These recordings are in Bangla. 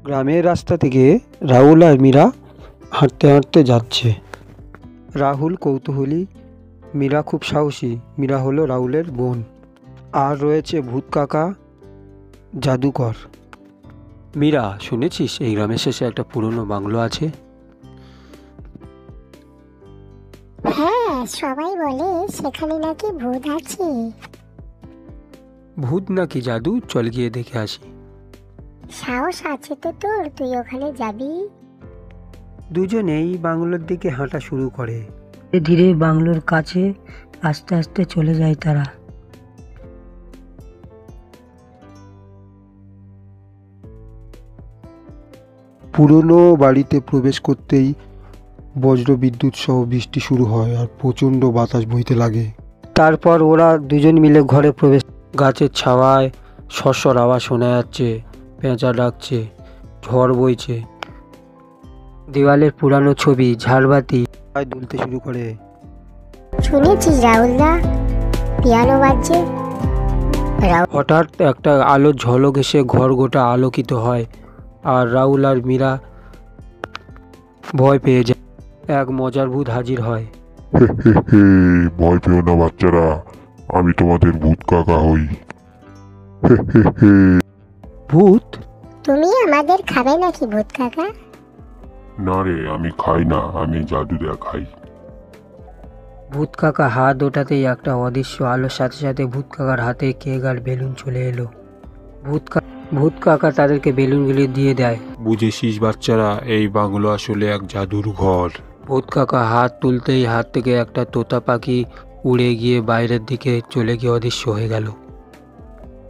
গ্রামের রাস্তা থেকে রাহুল আর মীরা হাঁটতে হাঁটতে যাচ্ছে। রাহুল কৌতূহলী, মীরা খুব সাহসী। মীরা হলো রাহুলের বোন। আর রয়েছে ভূত কাকা, জাদুকর। মীরা, শুনেছিস এই গ্রামের শেষে একটা পুরনো বাংলো আছে? হ্যাঁ, সবাই বলে সেখানে নাকি ভূত আছে। ভূত নাকি জাদু? চল গিয়ে দেখে আসি। সাহস আছে তো তোর? তুই ওখানে যাবি? দুজনেই বাংলোর দিকে হাঁটা শুরু করে। ধীরে ধীরে বাংলোর কাছে আস্তে আস্তে চলে যায় তারা। পুরনো বাড়িতে প্রবেশ করতেই বজ্র বিদ্যুৎ সহ বৃষ্টি শুরু হয় আর প্রচণ্ড বাতাস বইতে লাগে। তারপর ওরা দুজন মিলে ঘরে প্রবেশ। গাছের ছাওয়ায় শস্যর আওয়াজ শোনা যাচ্ছে, পেঁচা ডাকছে, ঝড় বইছে। দেওয়ালের পুরানো ছবি, ঝাড়বাতি দুলতে শুরু করে। শুনেছিস রাহুলদা, পিয়ানো বাজছে? হঠাৎ একটা আলোর ঝলক এসে ঘর গোটা আলোকিত হয় আর রাহুল আর মীরা ভয় পেয়ে যায়। এক মজার ভূত হাজির হয়। ভয় পেও না বাচ্চারা, আমি তোমাদের ভূত কাকা হই। ভূত? তুমি আমাদের খাবে নাকি ভূত কাকা? না রে, আমি খাই না, আমি জাদু দেখাই। ভূত কাকা হাত ওঠাতেই একটা অদৃশ্য আলোর সাথে সাথে ভূত কাকার হাতে কেক আর বেলুন চলে এলো। ভূত কাকা তাদেরকে বেলুনগুলি দিয়ে দেয়। বুঝেছিস বাচ্চারা, এই বাংলো আসলে এক জাদুর ঘর। ভূত কাকা হাত তুলতেই হাত থেকে একটা তোতা পাখি উড়ে গিয়ে বাইরের দিকে চলে গিয়ে অদৃশ্য হয়ে গেল।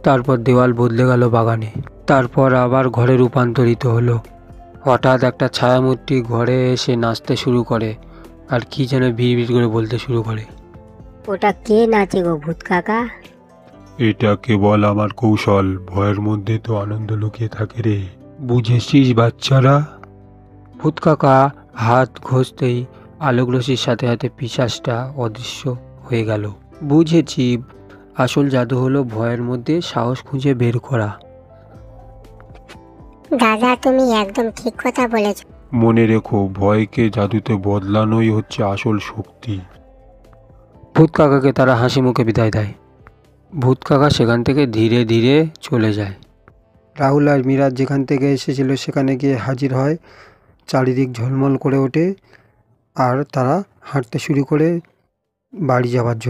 তারপর দেওয়াল বদলে গেল বাগানে। তারপর আবার ঘরে রূপান্তরিত হলো। হঠাৎ একটা ছায়ামূর্তি ঘরে এসে নাচতে শুরু করে আর কি যেন ভিড় করে বলতে শুরু করে। ওটা কে নাচে গো ভূত কাকা? এটা কেবল আমার কৌশল, ভয়ের মধ্যে তো আনন্দ লুকিয়ে থাকে রে। বুঝেছিস বাচ্চারা? ভূত কাকা হাত ঘষতেই আলোক রশ্মির সাথে সাথে পিশাচটা অদৃশ্য হয়ে গেল। বুঝেছি, আসল জাদু হলো ভয়ের মধ্যে সাহস খুঁজে বের করা। দাদা, তুমি একদম ঠিক কথা বলেছ। মনে রেখো, ভয়কে জাদুতে বদলানোই হচ্ছে আসল শক্তি। ভূত কাকাকে তারা হাসি মুখে বিদায় দেয়। ভূত কাকা সেখান থেকে ধীরে ধীরে চলে যায়। রাহুল আর মীরা যেখান থেকে এসেছিল সেখানে গিয়ে হাজির হয়। চারিদিক ঝলমল করে ওঠে আর তারা হাঁটতে শুরু করে বাড়ি যাওয়ার জন্য।